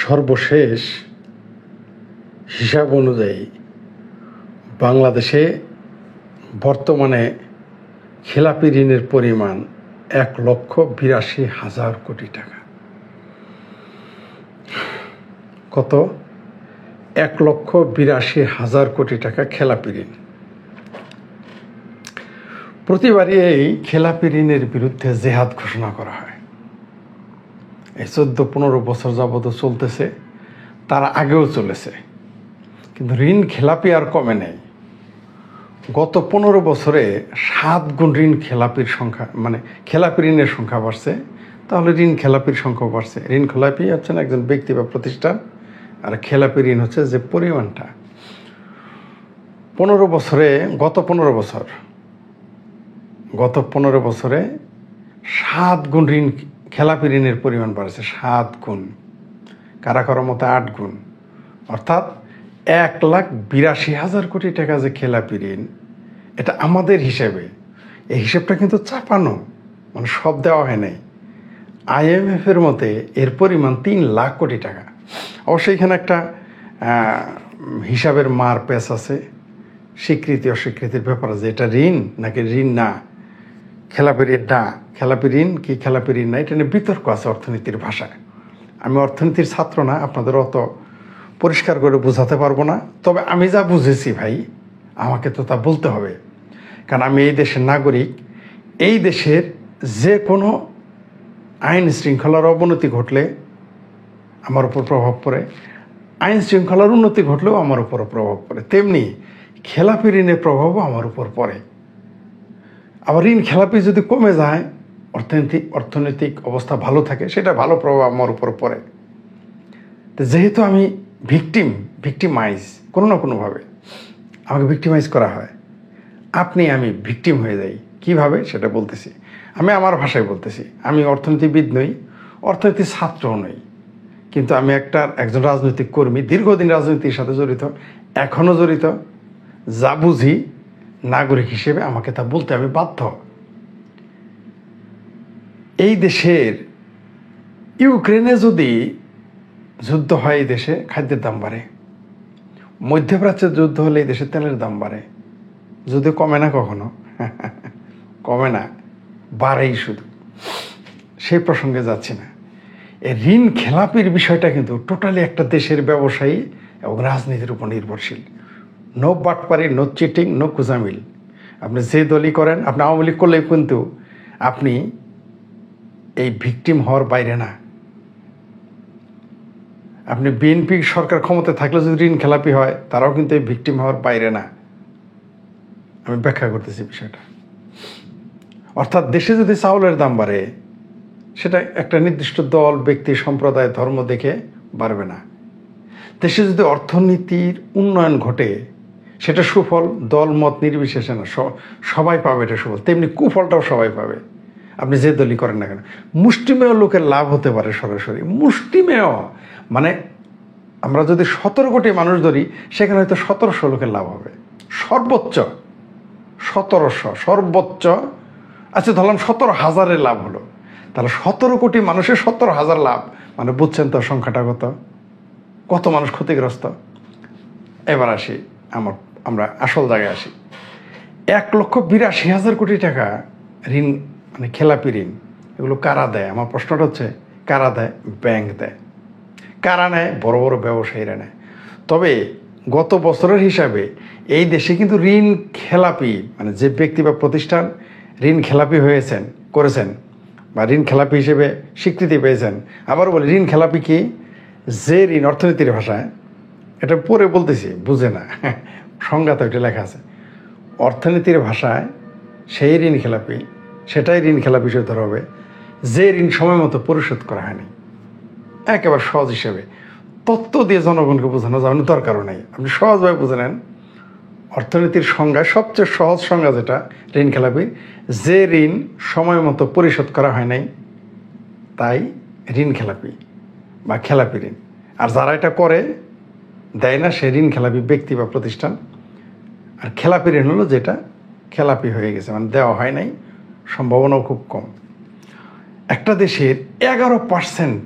সর্বশেষ হিসাব অনুযায়ী বাংলাদেশে বর্তমানে খেলাপি ঋণের পরিমাণ 1,82,000 কোটি টাকা। কত? 1,82,000 কোটি টাকা খেলাপি ঋণ। প্রতিবারই এই খেলাপি ঋণের বিরুদ্ধে জেহাদ ঘোষণা করা হয়। এই 14-15 বছর যাবত চলতেছে, তার আগেও চলেছে, কিন্তু ঋণ খেলাপি আর কমে নেই। গত 15 বছরে 7 গুণ ঋণ খেলাপির সংখ্যা, মানে খেলাপি ঋণের সংখ্যা বাড়ছে, তাহলে ঋণ খেলাপির সংখ্যা বাড়ছে। ঋণ খেলাপি হচ্ছে না একজন ব্যক্তি বা প্রতিষ্ঠান, আর খেলাপি ঋণ হচ্ছে যে পরিমাণটা। 15 বছরে, গত 15 বছরে 7 গুণ ঋণ খেলাপি ঋণের পরিমাণ বাড়ছে। 7 গুণ, কারো মতো 8 গুণ, অর্থাৎ 1,82,000 কোটি টাকা যে খেলাপি ঋণ, এটা আমাদের হিসেবে, এই হিসেবটা কিন্তু চাপানো, মানে সব দেওয়া হয় নাই। IMF-এর মতে এর পরিমাণ 3 লাখ কোটি টাকা। অবশ্যই এখানে একটা হিসাবের মার প্যাচ আছে, স্বীকৃতি অস্বীকৃতির ব্যাপার আছে, এটা ঋণ নাকি ঋণ না, খেলাপি ঋণ না, খেলাপি ঋণ কি খেলাপি ঋণ না, এটা নিয়ে বিতর্ক আছে অর্থনীতির ভাষায়। আমি অর্থনীতির ছাত্র না, আপনাদের অত পরিষ্কার করে বোঝাতে পারবো না, তবে আমি যা বুঝেছি ভাই, আমাকে তো তা বলতে হবে, কারণ আমি এই দেশের নাগরিক। এই দেশের যে কোনো আইন শৃঙ্খলার অবনতি ঘটলে আমার উপর প্রভাব পড়ে, আইন শৃঙ্খলার উন্নতি ঘটলেও আমার উপর প্রভাব পড়ে, তেমনি খেলাপি ঋণের প্রভাবও আমার উপর পড়ে। আবার ঋণ খেলাপি যদি কমে যায়, অর্থনৈতিক অবস্থা ভালো থাকে, সেটা ভালো প্রভাব আমার উপর পড়ে। তো যেহেতু আমি ভিকটিমাইজ কোনো না কোনোভাবে আমাকে ভিকটিমাইজ করা হয়, আমি ভিকটিম হয়ে যাই। কিভাবে সেটা বলতেছি, আমি আমার ভাষায় বলতেছি। আমি অর্থনীতিবিদ নই, অর্থনীতির ছাত্রও নই, কিন্তু আমি একজন রাজনৈতিক কর্মী, দীর্ঘদিন রাজনীতির সাথে জড়িত, এখনও জড়িত। যা বুঝি নাগরিক হিসেবে আমাকে তা বলতে আমি বাধ্য। এই দেশের ইউক্রেনে যদি যুদ্ধ হয়, এই দেশে খাদ্যের দাম বাড়ে। মধ্যপ্রাচ্যের যুদ্ধ হলে এই দেশে তেলের দাম বাড়ে। যদিও কমে না, কখনো কমে না, বাড়েই শুধু। সেই প্রসঙ্গে যাচ্ছি না। এই ঋণ খেলাপির বিষয়টা কিন্তু টোটালি একটা দেশের ব্যবসায়ী এবং রাজনীতির উপর নির্ভরশীল। নো বাটপারি, নো চিটিং, নো কুজামিল। আপনি যে দলই করেন, আপনি আওয়ামী লীগ করলেই কিন্তু আপনি এই ভিকটিম হওয়ার বাইরে না। আপনি বিএনপি সরকার ক্ষমতায় থাকলে যদি ঋণ খেলাপি হয়, তারাও কিন্তু এই ভিকটিম হওয়ার বাইরে না। আমি ব্যাখ্যা করতেছি বিষয়টা। অর্থাৎ দেশে যদি চাউলের দাম বাড়ে, সেটা একটা নির্দিষ্ট দল, ব্যক্তি, সম্প্রদায়, ধর্ম দেখে বাড়বে না। দেশে যদি অর্থনীতির উন্নয়ন ঘটে, সেটা সুফল দল মত নির্বিশেষে না, সবাই পাবে এটা সুফল। তেমনি কুফলটাও সবাই পাবে, আপনি যে দলই করেন না কেন। মুষ্টিমেয় লোকের লাভ হতে পারে সরাসরি, মুষ্টিমেয়, মানে আমরা যদি 17 কোটি মানুষ ধরি, সেখানে হয়তো 1700 লোকের লাভ হবে, সর্বোচ্চ 1700, সর্বোচ্চ। আচ্ছা, ধরলাম 17,000-এর লাভ হলো, তাহলে 17 কোটি মানুষের 17,000 লাভ, মানে বুঝছেন তো সংখ্যাটা কত মানুষ ক্ষতিগ্রস্ত। এবার আসি, আমরা আসল জায়গায় আসি। 1,82,000 কোটি টাকা ঋণ, মানে খেলাপি ঋণ, এগুলো কারা দেয়? আমার প্রশ্নটা হচ্ছে, কারা দেয়? ব্যাংক দেয়। কারা নেয়? বড় বড় ব্যবসায়ীরা নেয়। তবে গত বছরের হিসাবে এই দেশে কিন্তু ঋণ খেলাপি, মানে যে ব্যক্তি বা প্রতিষ্ঠান ঋণ খেলাপি করেছেন বা ঋণ খেলাপি হিসেবে স্বীকৃতি পেয়েছেন। আবার বলি, ঋণ খেলাপি কি? যে ঋণ, অর্থনীতির ভাষায়, এটা পরে বলতেছি, বুঝে না, সংজ্ঞা তো এটা লেখা আছে। অর্থনীতির ভাষায় সেই ঋণ খেলাপি, সেটাই ঋণ খেলাপি হিসেবে ধরা হবে যে ঋণ সময় মতো পরিশোধ করা হয়নি। একেবারে সহজ হিসেবে তত্ত্ব দিয়ে জনগণকে বোঝানো যাবে না, দরকারও নেই। আপনি সহজভাবে বুঝে নেন। অর্থনীতির সংজ্ঞায় সবচেয়ে সহজ সংজ্ঞা যেটা ঋণ খেলাপি, যে ঋণ সময় মতো পরিশোধ করা হয় নাই, তাই ঋণ খেলাপি বা খেলাপি ঋণ। আর যারা এটা করে দেয় না, সে ঋণ খেলাপি ব্যক্তি বা প্রতিষ্ঠান। আর খেলাপি ঋণ হলো যেটা খেলাপি হয়ে গেছে, মানে দেওয়া হয় নাই, সম্ভাবনাও খুব কম। একটা দেশের 11%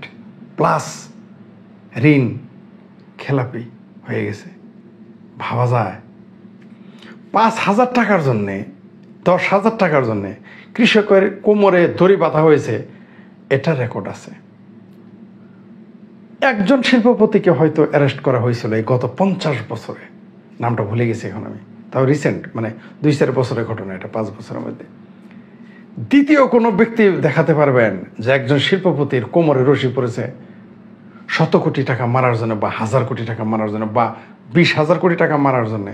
প্লাস ঋণ খেলাপি হয়ে গেছে। ভাবা যায় 5,000 টাকার জন্যে 10,000 টাকার জন্যে কৃষকের কোমরে দড়ি বাঁধা হয়েছে, এটা রেকর্ড আছে। একজন শিল্পপতিকে হয়তো অ্যারেস্ট করা হয়েছিল এই গত 50 বছরে, নামটা ভুলে গেছি এখন আমি, তাও রিসেন্ট, মানে 2-4 বছরের ঘটনা, এটা 5 বছরের মধ্যে। দ্বিতীয় কোনো ব্যক্তি দেখাতে পারবেন যে একজন শিল্পপতির কোমরে রশি পড়েছে 100 কোটি টাকা মারার জন্য, বা 1000 কোটি টাকা মারার জন্য, বা 20,000 কোটি টাকা মারার জন্য?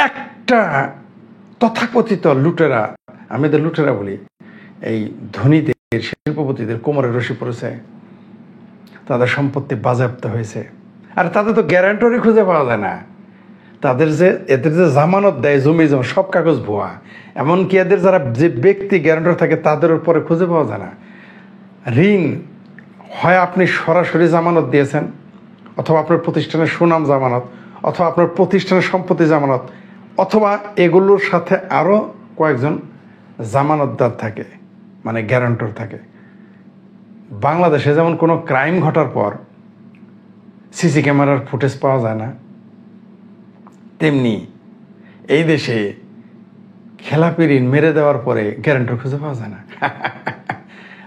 একটা তথাকথিত লুটেরা, আমি এদের লুটেরা বলি, এই ধনীদের শিল্পপতিদের কোমরে রশি পড়েছে, তাদের সম্পত্তি বাজেয়াপ্ত হয়েছে। আর তাদের তো গ্যারান্টরই খুঁজে পাওয়া যায় না। এদের যে জামানত দেয় জমি জমা সব কাগজ ভুয়া। এমনকি এদের যারা যে ব্যক্তি গ্যারান্টর থাকে তাদের উপরে খুঁজে পাওয়া যায় না। ঋণ হয় আপনি সরাসরি জামানত দিয়েছেন, অথবা আপনার প্রতিষ্ঠানের সুনাম জামানত, অথবা আপনার প্রতিষ্ঠানের সম্পত্তি জামানত, অথবা এগুলোর সাথে আরও কয়েকজন জামানতদার থাকে, মানে গ্যারান্টর থাকে। বাংলাদেশে যেমন কোনো ক্রাইম ঘটার পর সিসি ক্যামেরার ফুটেজ পাওয়া যায় না, তেমনি এই দেশে খেলাপি ঋণ মেরে দেওয়ার পরে গ্যারান্টর খুঁজে পাওয়া যায় না।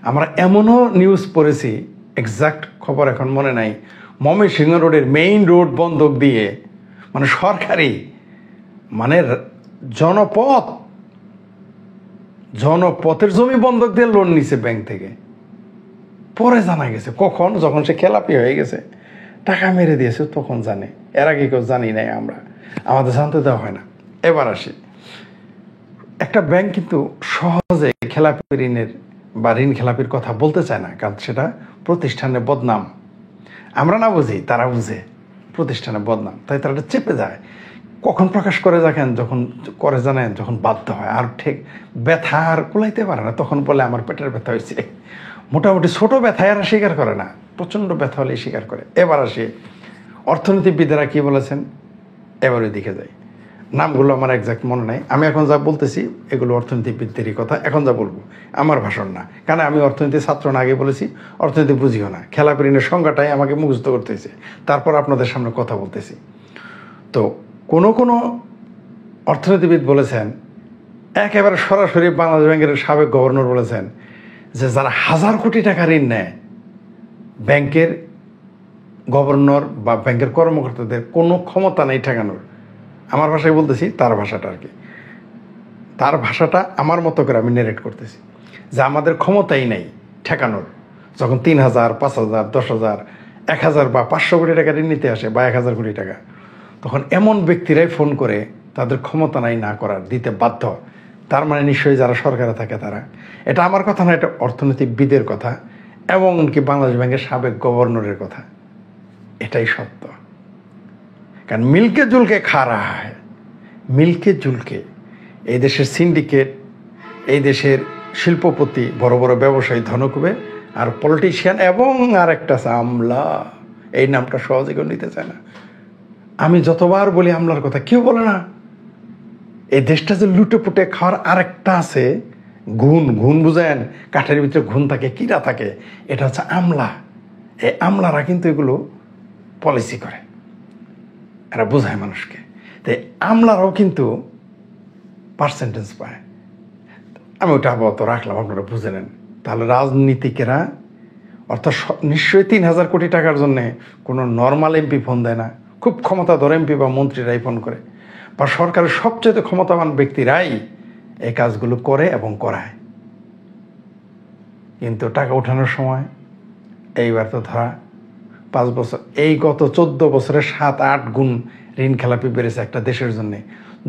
আমরা এমনও নিউজ পড়েছি, এক্সাক্ট খবর এখন মনে নাই, ময়মনসিংহ রোডের মেইন রোড বন্ধক দিয়ে, মানে সরকারি, মানে জনপথের জমি বন্ধক দিয়ে লোন নিছে ব্যাংক থেকে। পরে জানা গেছে, কখন, যখন সে খেলাপি হয়ে গেছে, টাকা মেরে দিয়েছে, তখন জানে। এর আগে কেউ জানি নাই আমরা, আমাদের জানতে দেওয়া হয় না। এবার আসি, একটা ব্যাংক কিন্তু সহজে খেলাপি ঋণের বা ঋণ খেলাপির কথা বলতে চায় না, কারণ সেটা প্রতিষ্ঠানের বদনাম। আমরা না বুঝি, তারা বুঝে প্রতিষ্ঠানের বদনাম, তাই তারা চেপে যায়। কখন প্রকাশ করে দেখেন, যখন করে জানেন, যখন বাধ্য হয়, আর ঠিক ব্যথা আর কুলাইতে পারে না, তখন বলে আমার পেটের ব্যথা হয়েছে। মোটামুটি ছোট ব্যথায় আর স্বীকার করে না, প্রচণ্ড ব্যথা হলে স্বীকার করে। এবার আসি, অর্থনীতিবিদেরা কি বলেছেন, এবার ওই দিকে যাই। নামগুলো আমার একজ্যাক্ট মনে নাই। আমি এখন যা বলতেছি এগুলো অর্থনীতিবিদদেরই কথা, এখন যা বলবো আমার ভাষণ না, কারণ আমি অর্থনীতির ছাত্র না, আগে বলেছি অর্থনীতি বুঝিও না। খেলাপি ঋণের সংজ্ঞাটাই আমাকে মুখস্থ করতেছে, তারপর আপনাদের সামনে কথা বলতেছি। তো কোনো অর্থনীতিবিদ বলেছেন, একেবারে সরাসরি বাংলাদেশ ব্যাংকের সাবেক গভর্নর বলেছেন যে যারা 1000 কোটি টাকা ঋণ নেয়, ব্যাংকের গভর্নর বা ব্যাংকের কর্মকর্তাদের কোনো ক্ষমতা নেই ঠেকানোর। আমার ভাষায় বলতেছি, তার ভাষাটা আর কি, তার ভাষাটা আমার মতো করে আমি নেরেট করতেছি, যে আমাদের ক্ষমতাই নেই ঠেকানোর। যখন 3,000, 5,000, 10,000, 1,000 বা 500 কোটি টাকা ঋণ নিতে আসে, বা 1,000 কোটি টাকা, তখন এমন ব্যক্তিরাই ফোন করে তাদের ক্ষমতা নাই না করার, দিতে বাধ্য। তার মানে নিশ্চয়ই যারা সরকারে থাকে তারা। এটা আমার কথা না, এটা অর্থনীতিবিদের কথা, এবং কি বাংলাদেশ ব্যাংকের সাবেক গভর্নরের কথা। এটাই সত্য। কারণ মিলকে জুলকে খারা হয়, মিলকে জুলকে এই দেশের সিন্ডিকেট, এই দেশের শিল্পপতি, বড় বড় ব্যবসায়ী, ধনকুবের, আর পলিটিশিয়ান, এবং আর একটা আছে আমলা। এই নামটা সহজে কেউ নিতে চায় না। আমি যতবার বলি আমলার কথা, কেউ বলে না। এই দেশটা যে লুটে পুটে খাওয়ার আরেকটা আছে, ঘুণ বুঝেন, কাঠের ভিতরে ঘুণ থাকে, কিরা থাকে, এটা হচ্ছে আমলা। এই আমলারা কিন্তু এগুলো পলিসি করে, এরা বোঝায় মানুষকে। তাই আমলারাও কিন্তু পার্সেন্টেজ পায়। আমি ওটা আপাতত রাখলাম, আপনারা বুঝে নেন। তাহলে রাজনীতিকেরা, অর্থাৎ নিশ্চয়ই 3,000 কোটি টাকার জন্যে কোনো নর্মাল এমপি ফোন দেয় না, খুব ক্ষমতাধর এমপি বা মন্ত্রীরাই ফোন করে, বা সরকারের সবচেয়ে ক্ষমতাবান ব্যক্তিরাই এই কাজগুলো করে এবং করায়। কিন্তু টাকা ওঠানোর সময় এইবার তো ধরা 5 বছর, এই গত 14 বছরে 7-8 গুণ ঋণ খেলাপি বেড়েছে একটা দেশের জন্যে।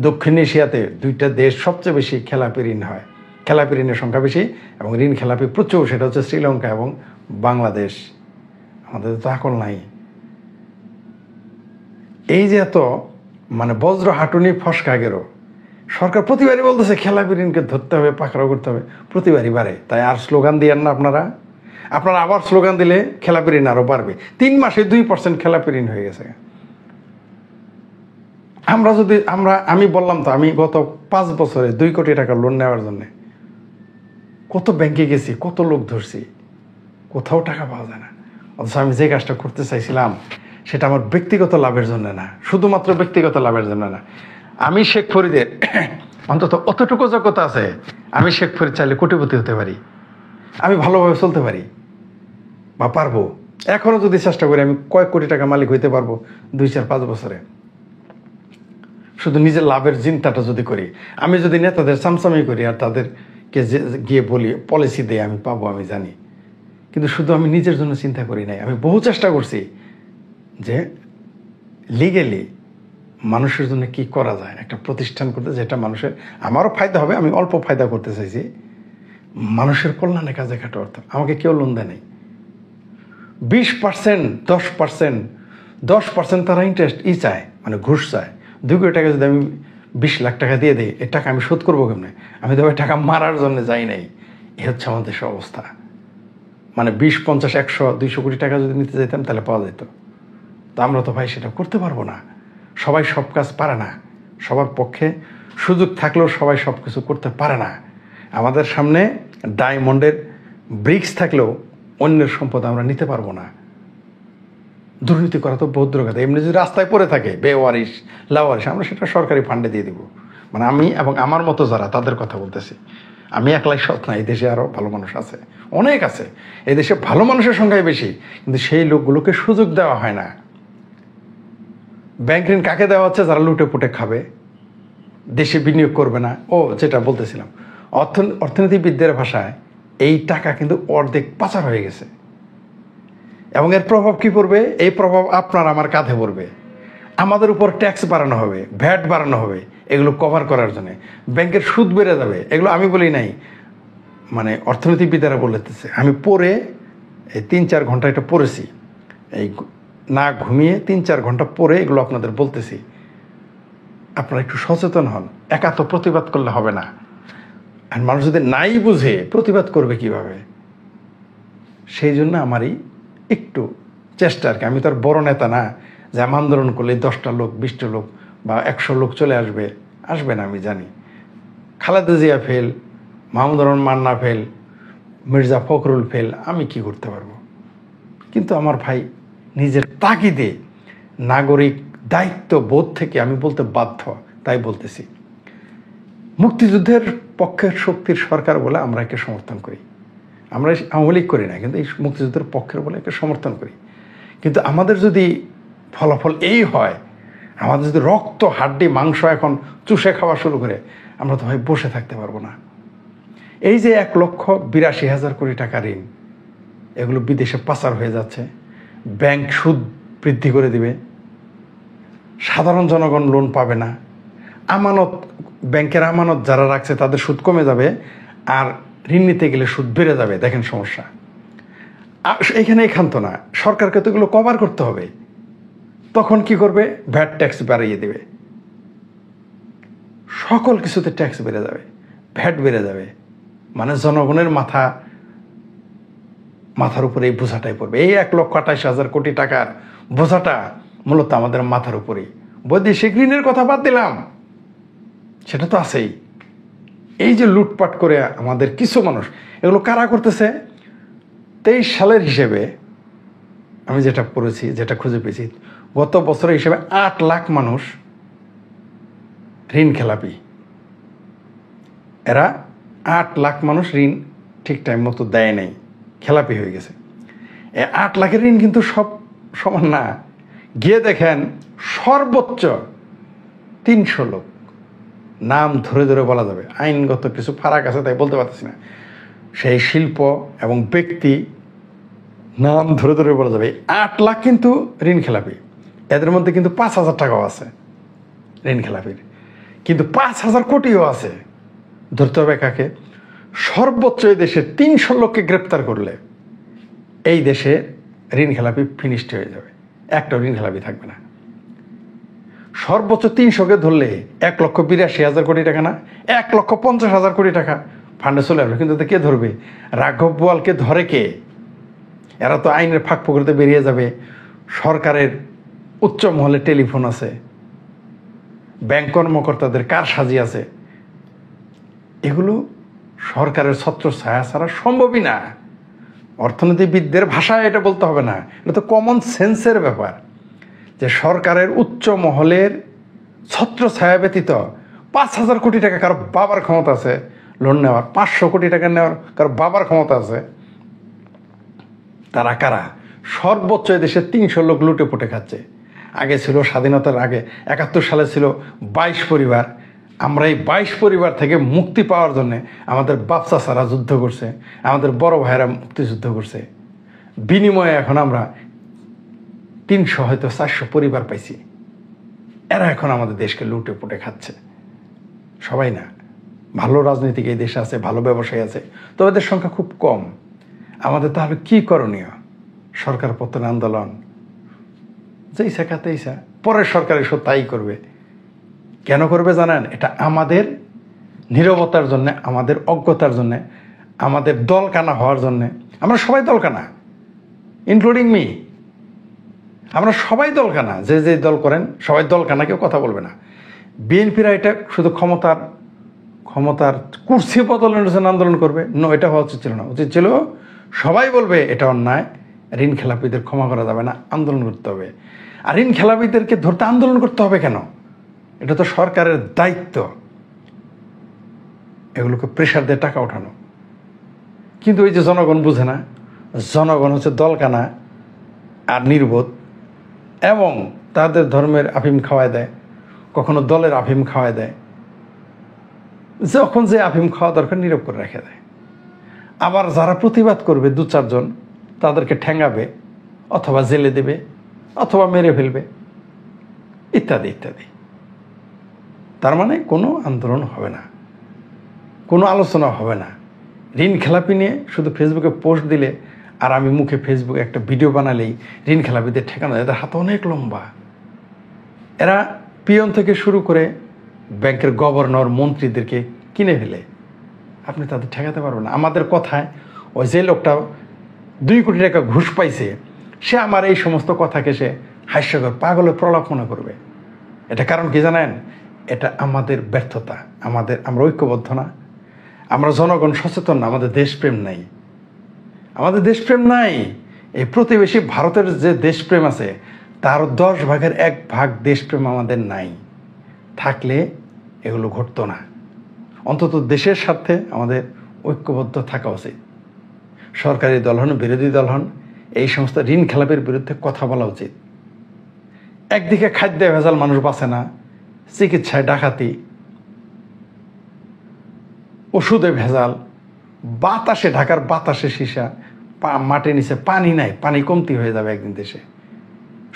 দক্ষিণ এশিয়াতে 2টা দেশ সবচেয়ে বেশি খেলাপি ঋণ হয়, খেলাপি ঋণের সংখ্যা বেশি, এবং ঋণ খেলাপি প্রচুর, সেটা হচ্ছে শ্রীলঙ্কা এবং বাংলাদেশ। আমাদের তো আকল নাই। এই যে এত মানে বজ্র হাঁটুনি ফসকা গেরো, সরকার প্রতিবারই বলতেছে খেলাপি ঋণকে ধরতে হবে, পাকড়াও করতে হবে, প্রতিবারই বাড়ে। তাই আর স্লোগান দিয়েন না আপনারা আবার স্লোগান দিলে খেলাপি ঋণ আরও বাড়বে। 3 মাসে 2% খেলাপি ঋণ হয়ে গেছে। আমি বললাম তো, আমি গত 5 বছরে 2 কোটি টাকা লোন নেওয়ার জন্য কত ব্যাংকে গেছি, কত লোক ধরছি, কোথাও টাকা পাওয়া যায় না। অথচ আমি যে কাজটা করতে চাইছিলাম সেটা আমার ব্যক্তিগত লাভের জন্য না, শুধুমাত্র ব্যক্তিগত লাভের জন্য না। আমি শেখ ফরিদের অন্তত অতটুকু যোগ্যতা আছে, আমি শেখ ফরিদ চাইলে কোটিপতি হতে পারি, আমি ভালোভাবে চলতে পারি বা পারবো। এখনও যদি চেষ্টা করি আমি কয়েক কোটি টাকা মালিক হইতে পারবো 2-4-5 বছরে, শুধু নিজের লাভের চিন্তাটা যদি করি। আমি যদি নেতাদের চামচামি করি আর তাদেরকে গিয়ে বলি পলিসি দেয় আমি পাবো, আমি জানি, কিন্তু শুধু আমি নিজের জন্য চিন্তা করি নাই। আমি বহু চেষ্টা করছি যে লিগেলি মানুষের জন্য কি করা যায়, একটা প্রতিষ্ঠান করতে যেটা মানুষের, আমারও ফায়দা হবে, আমি অল্প ফায়দা করতে চাইছি, মানুষের কল্যাণে কাজে খাটো অর্থ। আমাকে কেউ লোন দেয় নাই। 20%, 10% তারা ইন্টারেস্ট চায়, মানে ঘুষ চায়। 2 কোটি টাকা যদি আমি 20 লাখ টাকা দিয়ে দিই, এর টাকা আমি শোধ করবো কেমনে? আমি তো টাকা মারার জন্য যাই নাই। এ হচ্ছে আমাদের দেশের অবস্থা। মানে 20, 50, 100, 200 কোটি টাকা যদি নিতে যেতাম তাহলে পাওয়া যেত। তো আমরা তো ভাই সেটা করতে পারবো না। সবাই সব কাজ পারে না, সবার পক্ষে সুযোগ থাকলেও সবাই সব কিছু করতে পারে না। আমাদের সামনে ডায়মন্ডের ব্রিক্স থাকলেও অন্যের সম্পদ আমরা নিতে পারবো না। দুর্নীতি করা তো ভদ্র কথা। এমনি যদি রাস্তায় পড়ে থাকে বেওয়ারিশ লাওয়ারিশ, আমরা সেটা সরকারি ফান্ডে দিয়ে দিব। মানে আমি এবং আমার মতো যারা, তাদের কথা বলতেছি। আমি একলাই সৎ না, এই দেশে আরও ভালো মানুষ আছে, অনেক আছে। এই দেশে ভালো মানুষের সংখ্যাই বেশি, কিন্তু সেই লোকগুলোকে সুযোগ দেওয়া হয় না। ব্যাংক ঋণ কাকে দেওয়া হচ্ছে? যারা লুটে পুটে খাবে, দেশে বিনিয়োগ করবে না। যেটা বলতেছিলাম, অর্থনীতিবিদদের ভাষায় এই টাকা কিন্তু অর্ধেক পাচার হয়ে গেছে। এবং এর প্রভাব কি পড়বে? এই প্রভাব আপনার আমার কাঁধে পড়বে। আমাদের উপর ট্যাক্স বাড়ানো হবে, ভ্যাট বাড়ানো হবে, এগুলো কভার করার জন্য। ব্যাংকের সুদ বেড়ে যাবে। এগুলো আমি বলি নাই, মানে অর্থনীতিবিদেরা বলতেছে। আমি পড়ে এই 3-4 ঘন্টা এটা পড়েছি, এই না ঘুমিয়ে 3-4 ঘন্টা পরে এগুলো আপনাদের বলতেছি। আপনারা একটু সচেতন হন। একা তো প্রতিবাদ করলে হবে না। আর মানুষ যদি নাই বুঝে প্রতিবাদ করবে কিভাবে? সেই জন্য আমারই একটু চেষ্টা আর কি। আমি তো আর বড় নেতা না যে আমি আন্দোলন করলে 10টা লোক, 20টা লোক বা 100 লোক চলে আসবে না, আমি জানি। Khaleda Zia fail, Mahmudur Rahman Manna fail, Mirza Fakhrul fail, আমি কি করতে পারবো? কিন্তু আমার ভাই নিজের তাগিদে, নাগরিক দায়িত্ব বোধ থেকে আমি বলতে বাধ্য, তাই বলতেছি। মুক্তিযুদ্ধের পক্ষের শক্তির সরকার বলে আমরা একে সমর্থন করি। আমরা আওয়ামী লীগ করি না, কিন্তু এই মুক্তিযুদ্ধের পক্ষের বলে একে সমর্থন করি। কিন্তু আমাদের যদি ফলাফল এই হয়, আমাদের যদি রক্ত হাড্ডি মাংস এখন চুষে খাওয়া শুরু করে, আমরা তো ভাই বসে থাকতে পারবো না। এই যে 1,82,000 কোটি টাকা ঋণ, এগুলো বিদেশে পাচার হয়ে যাচ্ছে, ব্যাংক সুদ বৃদ্ধি করে দিবে, সাধারণ জনগণ লোন পাবে না, আমানত, ব্যাংকের আমানত যারা রাখছে তাদের সুদ কমে যাবে, আর ঋণ নিতে গেলে সুদ বেড়ে যাবে। দেখেন সমস্যা। এখানে এখান্ত না, সরকারকে তো এগুলো কভার করতে হবে। তখন কি করবে? ভ্যাট ট্যাক্স বাড়িয়ে দেবে, সকল কিছুতে ট্যাক্স বেড়ে যাবে, ভ্যাট বেড়ে যাবে। মানে জনগণের মাথার উপরে এই বোঝাটাই পড়বে। এই 1,28,000 কোটি টাকার বোঝাটা মূলত আমাদের মাথার উপরেই। বৈদেশিক ঋণের কথা বাদ দিলাম, সেটা তো আছেই। এই যে লুটপাট করে আমাদের কিছু মানুষ, এগুলো কারা করতেছে? 23 সালের হিসেবে আমি যেটা পড়েছি, যেটা খুঁজে পেয়েছি, গত বছরের হিসেবে 8 লাখ মানুষ ঋণ খেলাপি। এরা 8 লাখ মানুষ ঋণ ঠিক টাইম মতো দেয় নাই, খেলাপি হয়ে গেছে। 8 লাখের ঋণ কিন্তু সব সমান না। গিয়ে দেখেন সর্বোচ্চ 300 লোক, নাম ধরে ধরে বলা যাবে, আইনগত কিছু ফারাক আছে তাই বলতে পারতেছি না, সেই শিল্প এবং ব্যক্তি নাম ধরে ধরে বলা যাবে। 8 লাখ কিন্তু ঋণ খেলাপি। এদের মধ্যে কিন্তু 5,000 টাকাও আছে ঋণ খেলাপির, কিন্তু 5,000 কোটিও আছে। ধরতে হবে কাকে? সর্বোচ্চ এই দেশে 300 লোককে গ্রেপ্তার করলে এই দেশে ঋণ খেলাপি ফিনিশড হয়ে যাবে, একটা ঋণ খেলাপি থাকবে না। সর্বোচ্চ 300কে ধরলে 1,82,000 কোটি টাকা না, 1,50,000 কোটি টাকা ফান্ডে চলে আসবে। কিন্তু কে ধরবে? রাঘব বোয়ালকে ধরে কে? এরা তো আইনের ফাঁক ফোকরতে বেরিয়ে যাবে। সরকারের উচ্চ মহলে টেলিফোন আছে, ব্যাংক কর্মকর্তাদের কার সাজি আছে, এগুলো সরকারের ছত্র ছায়া ছাড়া সম্ভবই না। অর্থনীতিবিদদের ভাষায় এটা বলতে হবে না, এটা তো কমন সেন্সের ব্যাপার যে সরকারের উচ্চ মহলের ছত্রছায়া ব্যতীত 5,000 কোটি টাকা কারো বাবার ক্ষমতা আছে লোন নেওয়ার, 500 কোটি টাকা নেওয়ার কারো বাবার ক্ষমতা আছে। তারা কারা? সর্বোচ্চ দেশে 300 লোক লুটে পুটে খাচ্ছে। আগে ছিল স্বাধীনতার আগে 71 সালে ছিল 22 পরিবার। আমরা এই 22 পরিবার থেকে মুক্তি পাওয়ার জন্যে আমাদের বাপ চাচারা যুদ্ধ করছে, আমাদের বড় ভাইয়েরা মুক্তিযুদ্ধ করছে। বিনিময়ে এখন আমরা 300 হয়তো 400 পরিবার পাইছি। এরা এখন আমাদের দেশকে লুটে পুটে খাচ্ছে। সবাই না, ভালো রাজনীতিক এই দেশে আছে, ভালো ব্যবসায়ী আছে, তবে এদের সংখ্যা খুব কম। আমাদের তাহলে কি করণীয়? সরকার পতন আন্দোলন, যেই শেখাতে ইসা পরের সরকার এসব তাই করবে। কেন করবে জানেন? এটা আমাদের নীরবতার জন্যে, আমাদের অজ্ঞতার জন্যে, আমাদের দলকানা হওয়ার জন্যে। আমরা সবাই দলকানা, ইনক্লুডিং মি। আমরা সবাই দলকানা, যে যে দল করেন সবাই দলকানা, কেউ কথা বলবে না। বিএনপিরা এটা শুধু ক্ষমতার কুর্সি বদলের জন্য আন্দোলন করবে, এটা হওয়া উচিত ছিল না। উচিত ছিল সবাই বলবে এটা অন্যায়, ঋণ খেলাপিদের ক্ষমা করা যাবে না, আন্দোলন করতে হবে। আর ঋণ খেলাপিদেরকে ধরতে আন্দোলন করতে হবে কেন? এটা তো সরকারের দায়িত্ব এগুলোকে প্রেশার দিয়ে টাকা ওঠানো। কিন্তু এই যে জনগণ বুঝে না, জনগণ হচ্ছে দলকানা আর নির্বোধ, এবং তাদের ধর্মের আফিম খাওয়ায় দেয়, কখনো দলের আফিম খাওয়ায় দেয়। যখন যে আফিম খাওয়া দরকার নীরব করে রেখে দেয়। আবার যারা প্রতিবাদ করবে 2-4 জন, তাদেরকে ঠ্যাঙাবে, অথবা জেলে দেবে, অথবা মেরে ফেলবে, ইত্যাদি ইত্যাদি। তার মানে কোনো আন্দোলন হবে না, কোনো আলোচনা হবে না। ঋণ খেলাপি নিয়ে শুধু ফেসবুকে পোস্ট দিলে আর আমি মুখে ফেসবুকে একটা ভিডিও বানালেই ঋণ খেলাপিদের ঠেকানো, এদের হাত অনেক লম্বা। এরা পিয়ন থেকে শুরু করে ব্যাংকের গভর্নর, মন্ত্রীদেরকে কিনে ফেলে। আপনি তাদের ঠেকাতে পারবেন না। আমাদের কথায় ওই যে লোকটা 2 কোটি টাকা ঘুষ পাইছে, সে আমার এই সমস্ত কথাকে সে হাস্যকর, পাগলের প্রলাপ মনে করবে। এটা কারণ কি জানেন? এটা আমাদের ব্যর্থতা, আমরা ঐক্যবদ্ধ না, আমরা জনগণ সচেতন না, আমাদের দেশপ্রেম নাই। আমাদের দেশপ্রেম নাই। এই প্রতিবেশী ভারতের যে দেশপ্রেম আছে তার 10 ভাগের 1 ভাগ দেশপ্রেম আমাদের নাই। থাকলে এগুলো ঘটতো না। অন্তত দেশের স্বার্থে আমাদের ঐক্যবদ্ধ থাকা উচিত। সরকারি দল হন, বিরোধী দল হন, এই সমস্ত ঋণ খেলাপের বিরুদ্ধে কথা বলা উচিত। একদিকে খাদ্যে ভেজাল, মানুষ বাঁচে না, চিকিৎসায় ডাকাতি, ওষুধে ভেজাল, বাতাসে, ঢাকার বাতাসে সীসা, মাটির নিচে পানি নাই, পানি কমতি হয়ে যাবে একদিন দেশে।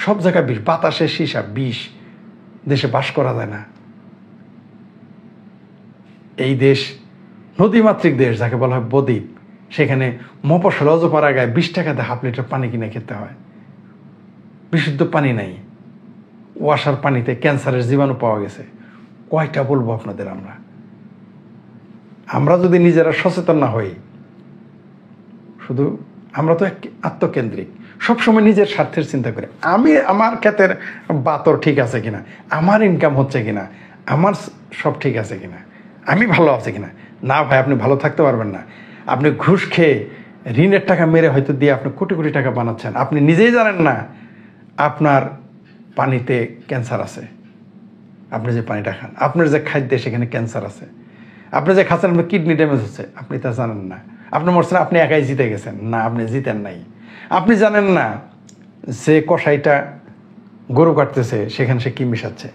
সব জায়গায় বিষ, বাতাসে সীসা, বিষ, দেশে বাস করা যায় না। এই দেশ নদীমাতৃক দেশ, যাকে বলা হয় বদ্বীপ। সেখানে মফস্বল অজপাড়া গায়ে 20 টাকাতে হাফ লিটার পানি কিনে খেতে হয়। বিশুদ্ধ পানি নাই, ওয়াসার পানিতে ক্যান্সারের জীবাণু পাওয়া গেছে। কয়টা বলবো আপনাদের? আমরা যদি নিজেরা সচেতন না হই, শুধু আমরা তো আত্মকেন্দ্রিক, সবসময় নিজের স্বার্থের চিন্তা করি। আমি আমার ক্ষেতের বাতর ঠিক আছে কিনা, আমার ইনকাম হচ্ছে কিনা, আমার সব ঠিক আছে কিনা, আমি ভালো আছে কিনা। না ভাই, আপনি ভালো থাকতে পারবেন না। আপনি ঘুষ খেয়ে ঋণের টাকা মেরে হয়তো দিয়ে আপনি কোটি কোটি টাকা বানাচ্ছেন, আপনি নিজেই জানেন না আপনার পানিতে ক্যান্সার আছে। আপনি যে পানিটা খান, আপনার যে খাদ্যে সেখানে ক্যান্সার আছে। আপনি যে খাচ্ছেন, আপনার কিডনি ড্যামেজ হচ্ছে, আপনি তা জানেন না। আপনি মরছেন, আপনি একাই জিতে গেছেন না, আপনি জিতেন নাই। আপনি জানেন না যে কসাইটা গরু কাটতেছে সেখানে সে কি মিশাচ্ছে।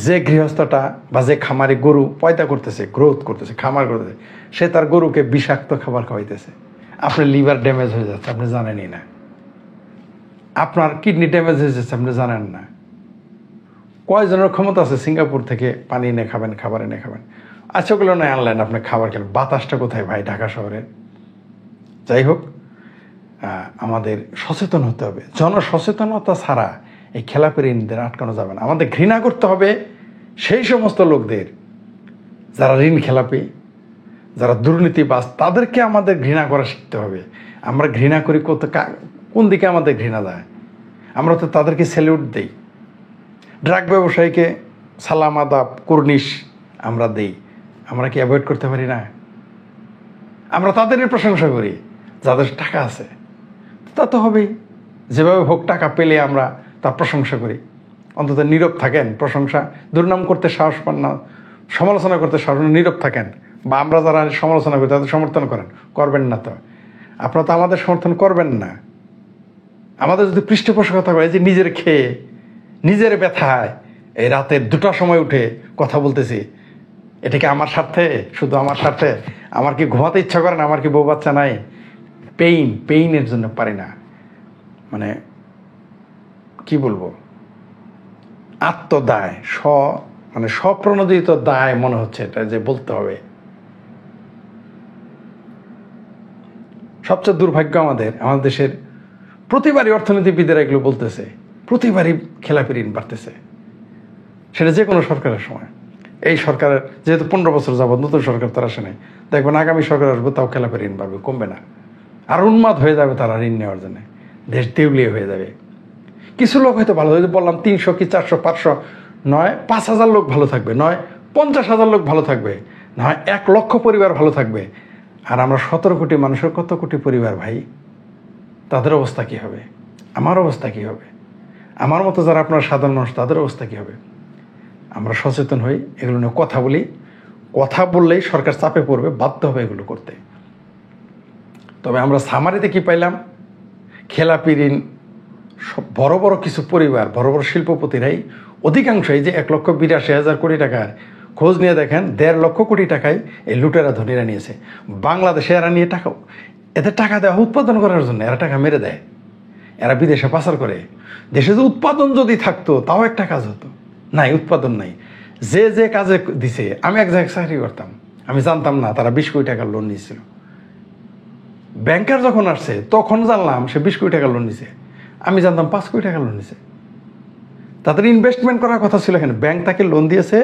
যে গৃহস্থটা বা যে খামারে গরু পয়দা করতেছে, গ্রোথ করতেছে, খামার করতেছে, সে তার গরুকে বিষাক্ত খাবার খাওয়াইতেছে। আপনার লিভার ড্যামেজ হয়ে যাচ্ছে, আপনি জানেনই না। আপনার কিডনি ড্যামেজ হয়ে যাচ্ছে, আপনি জানেন না। কয়জনের ক্ষমতা আছে সিঙ্গাপুর থেকে পানি এনে খাবেন, খাবার এনে খাবেন। আচ্ছা, ওগুলো নয় আনলেন, আপনি খাবার খেলেন, বাতাসটা কোথায় ভাই ঢাকা শহরের? যাই হোক, আমাদের সচেতন হতে হবে। জনসচেতনতা ছাড়া এই খেলাপি ঋণদের আটকানো যাবে না। আমাদের ঘৃণা করতে হবে সেই সমস্ত লোকদের যারা ঋণ খেলাপি, যারা দুর্নীতিবাজ, তাদেরকে আমাদের ঘৃণা করা শিখতে হবে। আমরা ঘৃণা করি কোন দিকে আমাদের ঘৃণা যায়? আমরা তো তাদেরকে স্যালিউট দিই। ড্রাগ ব্যবসায়ীকে সালাম, আদাব, কুর্নিশ আমরা দিই। আমরা কি অ্যাভয়েড করতে পারি না? আমরা তাদেরই প্রশংসা করি। যাদের টাকা আছে, তা তো হবেই। যেভাবে হোক টাকা পেলে আমরা তার প্রশংসা করি, অন্তত নীরব থাকেন, প্রশংসা দুর্নাম করতে সাহস পান না, সমালোচনা করতে সাহস, নীরব থাকেন। বা আমরা যারা সমালোচনা করি তাদের সমর্থন করবেন না। তো আপনারা তো আমাদের সমর্থন করবেন না। আমাদের যদি পৃষ্ঠপোষকতা করে, যে নিজের খেয়ে নিজের ব্যথায় এই রাতের 2টার সময় উঠে কথা বলতেছি, এটা কি আমার স্বার্থে? শুধু আমার স্বার্থে? আমার কি ঘুমাতে ইচ্ছা করে না? আমার কি বউ বাচ্চা নাই? পেইনের জন্য পারি না। মানে কি বলবো, আত্মদায়, স্বপ্রণোদিত দায় মনে হচ্ছে এটা, যে বলতে হবে। সবচেয়ে দুর্ভাগ্য আমাদের দেশের প্রতিবারই অর্থনীতিবিদেরা এগুলো বলতেছে, প্রতিবারই খেলাপি ঋণ বাড়তেছে, সেটা যে কোনো সরকারের সময়। এই সরকারের যেহেতু 15 বছর যাবৎ নতুন সরকার তারা আসে নাই, দেখবেন আগামী সরকার আসবে, তাও খেলাপি ঋণ বাড়বে, কমবে না। আর উন্মাদ হয়ে যাবে তারা ঋণ নেওয়ার জন্য, দেশ দেউলিয়ে হয়ে যাবে। কিছু লোক হয়তো ভালো, হয়তো বললাম 300 কি 400 500 নয় 5,000 লোক ভালো থাকবে, নয় 50,000 লোক ভালো থাকবে, নয় 1 লক্ষ পরিবার ভালো থাকবে। আর আমরা 17 কোটি মানুষের কত কোটি পরিবার ভাই, তাদের অবস্থা কী হবে? আমার অবস্থা কী হবে? আমার মতো যারা আপনার সাধারণ মানুষ, তাদের অবস্থা কী হবে? আমরা সচেতন হই, এগুলো নিয়ে কথা বলি। কথা বললেই সরকার চাপে পড়বে, বাধ্য হবে এগুলো করতে। তবে আমরা সামারিতে কি পাইলাম? খেলাপি ঋণ বড় বড় কিছু পরিবার, বড় বড় শিল্পপতিরাই অধিকাংশই, যে 1,82,000 কোটি টাকার খোঁজ নিয়ে দেখেন, 1.5 লক্ষ কোটি টাকায় এই লুটেরা ধনীরা নিয়েছে। বাংলাদেশে এরা নিয়ে টাকা, এদের টাকা দেওয়া উৎপাদন করার জন্য, এরা টাকা মেরে দেয়, এরা বিদেশে পাচার করে। দেশে যে উৎপাদন যদি থাকতো তাও একটা কাজ হতো, নাই উৎপাদন নাই। যে কাজে দিছে, আমি এক জায়গায় চাকরি করতাম, আমি জানতাম না তারা 20 কোটি টাকার লোন নিয়েছিল। ব্যাংকার যখন আসছে তখন জানলাম সে 20 কোটি টাকা লোন নিছে, আমি জানতাম 5 কোটি টাকা লোন নিছে। তাদের ইনভেস্টমেন্ট করার কথা ছিল এখানে, ব্যাংক তাকে লোন দিয়েছে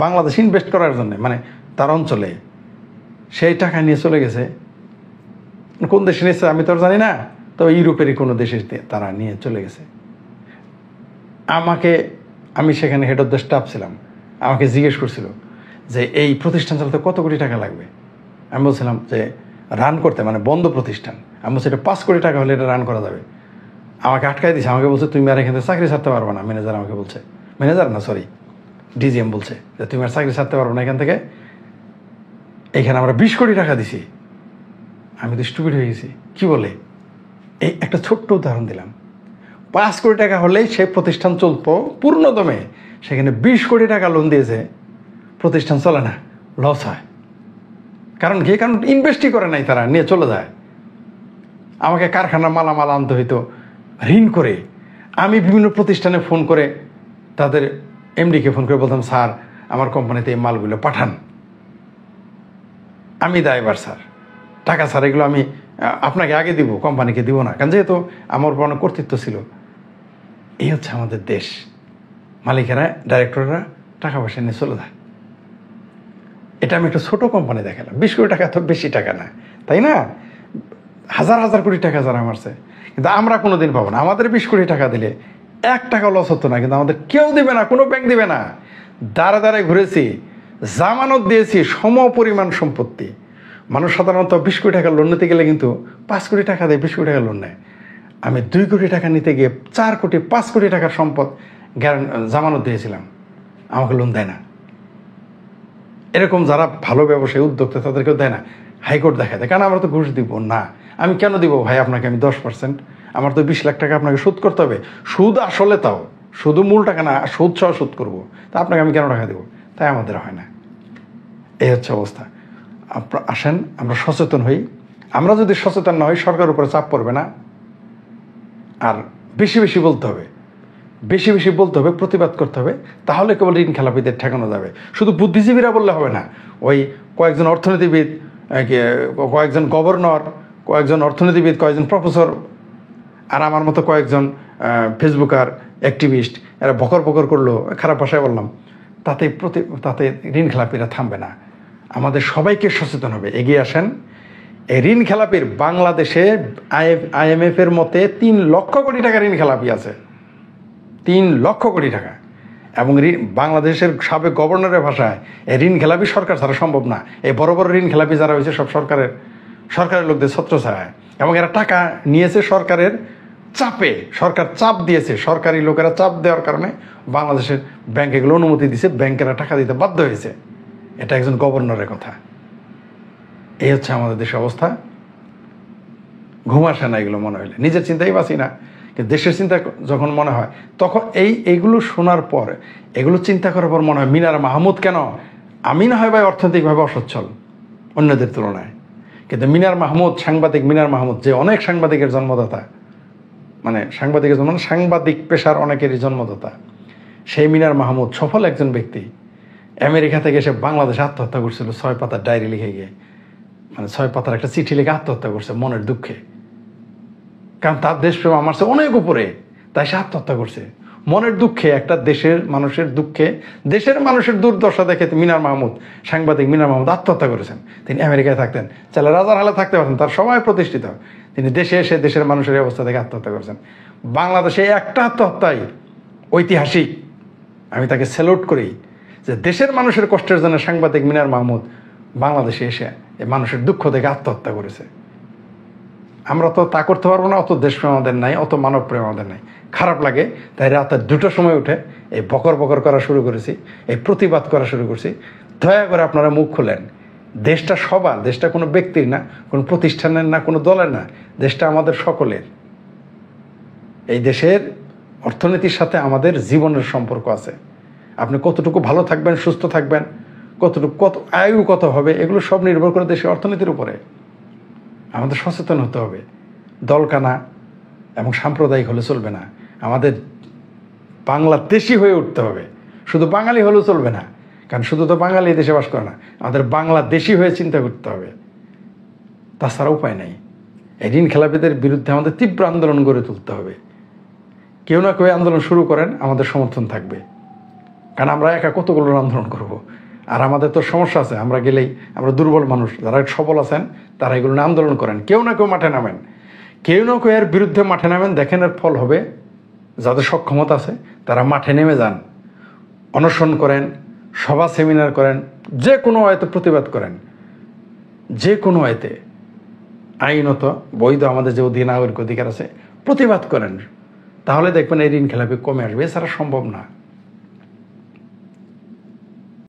বাংলাদেশ ইনভেস্ট করার জন্য, মানে তার অঞ্চলে। সেই টাকা নিয়ে চলে গেছে, কোন দেশে নিয়েছে আমি তো আর জানি না, তবে ইউরোপেরই কোনো দেশে তারা নিয়ে চলে গেছে। আমি সেখানে হেড অফ দ্য স্টাফ ছিলাম, আমাকে জিজ্ঞেস করছিল যে এই প্রতিষ্ঠান চালাতে কত কোটি টাকা লাগবে। আমি বলছিলাম যে রান করতে, মানে বন্ধ প্রতিষ্ঠান, আমি বলছি এটা 5 কোটি টাকা হলে এটা রান করা যাবে। আমাকে আটকাই দিয়েছে, আমাকে বলছে তুমি আর এখানে চাকরি ছাড়তে পারবে না। ম্যানেজার আমাকে বলছে, ম্যানেজার না সরি ডিজিএম বলছে যে তুমি আর চাকরি ছাড়তে পারবে না এখান থেকে, এইখানে আমরা 20 কোটি টাকা দিছি। আমি তো স্টুপিড হয়ে গেছি, কি বলে? এই একটা ছোট্ট উদাহরণ দিলাম। 5 কোটি টাকা হলেই সে প্রতিষ্ঠান চলতো পূর্ণদমে, সেখানে 20 কোটি টাকা লোন দিয়েছে, প্রতিষ্ঠান চলে না, লস হয়। কারণ কি? কারণ ইনভেস্টই করে নাই, তারা নিয়ে চলে যায়। আমাকে কারখানার মালামাল আনতে হইতো ঋণ করে। আমি বিভিন্ন প্রতিষ্ঠানে ফোন করে, তাদের এমডিকে ফোন করে বলতাম, স্যার আমার কোম্পানিতে এই মালগুলো পাঠান, আমি দায়বার স্যার, টাকা স্যার এগুলো আমি আপনাকে আগে দিব, কোম্পানিকে দিব না, কারণ যেহেতু আমার উপর অনেক কর্তৃত্ব ছিল। এই হচ্ছে আমাদের দেশ, মালিকেরা, ডাইরেক্টররা টাকা পয়সা নিয়ে চলে যায়। এটা আমি একটা ছোট কোম্পানি দেখালাম, 20 কোটি টাকা তো বেশি টাকা না, তাই না? হাজার হাজার কোটি টাকা যারা মারছে, কিন্তু আমরা কোনোদিন পাবো না। আমাদের 20 কোটি টাকা দিলে 1 টাকা লস হতো না, কিন্তু আমাদের কেউ দিবে না, কোনো ব্যাংক দিবে না। দ্বারে দ্বারে ঘুরেছি, জামানত দিয়েছি, সম পরিমাণ সম্পত্তি। মানুষ সাধারণত 20 কোটি টাকা লোন নিতে গেলে কিন্তু 5 কোটি টাকা দেয়, 20 কোটি টাকা লোন নেয়। আমি 2 কোটি টাকা নিতে গিয়ে 4 কোটি 5 কোটি টাকার সম্পদ জামানত দিয়েছিলাম, আমাকে লোন দেয় না। এরকম যারা ভালো ব্যবসায়ী, উদ্যোক্তা, তাদেরকেও দেয় না, হাইকোর্ট দেখা দেয়। কারণ আমরা তো ঘুষ দিব না। আমি কেন দিব ভাই আপনাকে? আমি 10%, আমার তো 20 লাখ টাকা আপনাকে শোধ করতে হবে, সুদ আসলে, তাও শুধু মূল টাকা না, সুদ সহ শোধ করবো, তা আপনাকে আমি কেন টাকা দেবো? তাই আমাদের হয় না। এই হচ্ছে অবস্থা। আসেন আমরা সচেতন হই। আমরা যদি সচেতন না হই, সরকারের উপরে চাপ পড়বে না। আর বেশি বেশি বলতে হবে, বেশি বেশি বলতে হবে, প্রতিবাদ করতে হবে, তাহলে কেবল ঋণ খেলাপিদের ঠেকানো যাবে। শুধু বুদ্ধিজীবীরা বললে হবে না, ওই কয়েকজন অর্থনীতিবিদ, কয়েকজন গভর্নর, কয়েকজন অর্থনীতিবিদ, কয়েকজন প্রফেসর, আর আমার মতো কয়েকজন ফেসবুকার, অ্যাক্টিভিস্ট, এরা বকর বকর করলো, খারাপ ভাষায় বললাম, তাতে ঋণ খেলাপিরা থামবে না। আমাদের সবাইকে সচেতন হবে, এগিয়ে আসেন। এই ঋণ খেলাপির বাংলাদেশে IMF-এর মতে 3 লক্ষ কোটি টাকা ঋণ খেলাপি আছে, 3 লক্ষ কোটি টাকা। এবং বাংলাদেশের সাবেক গভর্নরের ভাষায় এই ঋণ খেলাপি সরকার ছাড়া সম্ভব না। এই বড় বড় ঋণ খেলাপি যারা হয়েছে সব সরকারের লোকদের ছত্রছায়ায়। এবং এরা টাকা নিয়েছে সরকারের চাপে, সরকার চাপ দিয়েছে, সরকারি লোকেরা চাপ দেওয়ার কারণে বাংলাদেশের ব্যাংক এগুলো অনুমতি দিয়েছে, ব্যাংকেরা টাকা দিতে বাধ্য হয়েছে। এটা একজন গভর্নরের কথা। এই হচ্ছে আমাদের দেশের অবস্থা। ঘুম আসে না এগুলো মনে হলে, নিজের চিন্তাই বাঁচি না, কিন্তু দেশের চিন্তা যখন মনে হয় তখন এইগুলো শোনার পর, এগুলো চিন্তা করার পর মনে হয় মিনার মাহমুদ কেন, আমি না হয় ভাই অর্থনৈতিকভাবে অসচ্ছল অন্যদের তুলনায়, কিন্তু মিনার মাহমুদ, সাংবাদিক মিনার মাহমুদ, যে অনেক সাংবাদিকের জন্মদাতা, মানে সাংবাদিকের জন্ম, সাংবাদিক পেশার অনেকেরই জন্মদাতা, সেই মিনার মাহমুদ সফল একজন ব্যক্তি। আমেরিকা থেকে এসে বাংলাদেশে আত্মহত্যা করছিল 6 পাতার ডায়েরি লিখে গিয়ে, মানে 6 পাতার একটা চিঠি লিখে আত্মহত্যা করছে মনের দুঃখে। কারণ তার দেশপ্রেম আমার চেয়ে অনেক উপরে, তাই সে আত্মহত্যা করছে মনের দুঃখে। একটা দেশের মানুষের দুঃখে, দেশের মানুষের দুর্দশা দেখে মিনার মাহমুদ, সাংবাদিক মিনার মাহমুদ আত্মহত্যা করেছেন। তিনি আমেরিকায় থাকতেন, চাইলে রাজার হালে থাকতে পারতেন, তার সবাই প্রতিষ্ঠিত। তিনি দেশে এসে দেশের মানুষের অবস্থা দেখে আত্মহত্যা করেছেন। বাংলাদেশে একটা আত্মহত্যাই ঐতিহাসিক, আমি তাকে স্যালুট করি, যে দেশের মানুষের কষ্টের জন্য সাংবাদিক মিনার মাহমুদ বাংলাদেশে এসে এই মানুষের দুঃখ দেখে আত্মহত্যা করেছে। আমরা তো তা করতে পারবো না, অত দেশপ্রেম আমাদের নাই, অত মানবপ্রেম আমাদের নাই। খারাপ লাগে, তাই রাতে 2টোর সময় উঠে এই বকর বকর করা শুরু করেছি, এই প্রতিবাদ করা শুরু করছি। দয়া করে আপনারা মুখ খোলেন। দেশটা সবার, দেশটা কোনো ব্যক্তির না, কোনো প্রতিষ্ঠানের না, কোনো দলের না, দেশটা আমাদের সকলের। এই দেশের অর্থনীতির সাথে আমাদের জীবনের সম্পর্ক আছে। আপনি কতটুকু ভালো থাকবেন, সুস্থ থাকবেন, কতটুকু আয়ু কত হবে, এগুলো সব নির্ভর করে দেশের অর্থনীতির উপরে। আমাদের সচেতন হতে হবে। দলকানা এবং সাম্প্রদায়িক হলে চলবে না, আমাদের বাংলাদেশি হয়ে উঠতে হবে। শুধু বাঙালি হলেও চলবে না, কারণ শুধু তো বাঙালি দেশে বাস করে না, আমাদের বাংলাদেশি হয়ে চিন্তা করতে হবে। তাছাড়া উপায় নাই। এই ঋণ খেলাপিদের বিরুদ্ধে আমাদের তীব্র আন্দোলন গড়ে তুলতে হবে। কেউ না কেউ আন্দোলন শুরু করেন, আমাদের সমর্থন থাকবে। কারণ আমরা একা কতগুলো আন্দোলন করব, আর আমাদের তো সমস্যা আছে। আমরা গেলেই, আমরা দুর্বল মানুষ, যারা সবল আছেন তারা এগুলো নিয়ে আন্দোলন করেন। কেউ না কেউ মাঠে নামেন, কেউ না কেউ এর বিরুদ্ধে মাঠে নামেন, দেখেন এর ফল হবে। যাদের সক্ষমতা আছে তারা মাঠে নেমে যান, অনশন করেন, সভা সেমিনার করেন, যে কোনো আয়তে প্রতিবাদ করেন, যে কোনো আয়তে আইনত বৈধ আমাদের যে নাগরিক অধিকার আছে প্রতিবাদ করেন। তাহলে দেখবেন এই ঋণ খেলাপি কমে আসবে, এছাড়া সম্ভব না।